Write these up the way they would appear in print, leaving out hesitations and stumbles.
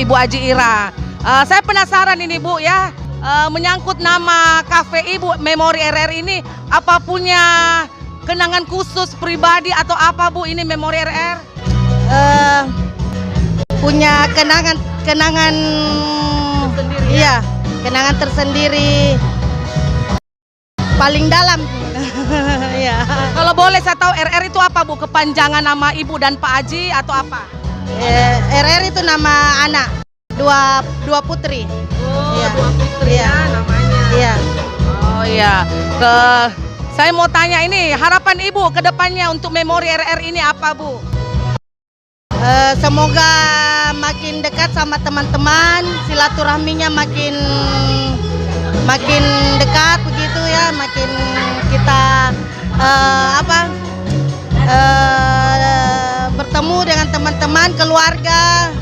Ibu Aji Ira. Saya penasaran ini Bu ya, menyangkut nama kafe Ibu Memori RR ini, apa punya kenangan khusus pribadi atau apa Bu ini Memori RR? Punya kenangan tersendiri, iya, kenangan tersendiri paling dalam. Ya. Kalau boleh saya tahu RR itu apa Bu? Kepanjangan nama Ibu dan Pak Aji atau apa? RR itu nama anak, dua putri. Oh, ya. Dua putri ya. Namanya. Iya. Oh iya. Saya mau tanya ini, harapan Ibu ke depannya untuk Memori RR ini apa Bu? Semoga makin dekat sama teman-teman, silaturahminya makin dekat begitu ya, makin kita bertemu dengan teman-teman, keluarga,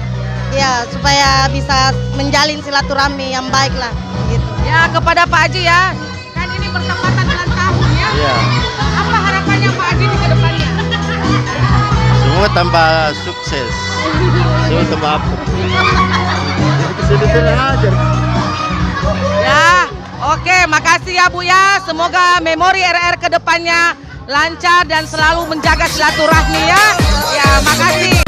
ya supaya bisa menjalin silaturahmi yang baik lah gitu. Ya kepada Pak Aji ya, kan ini bertepatan dengan tahun Iya. Apa harapannya Pak Haji ke depannya? Semua tambah sukses. Semua tambah apa? Kesini aja. Ya, oke, makasih ya Bu ya. Semoga memori RR ke depannya lancar dan selalu menjaga silaturahmi ya. Ya, makasih.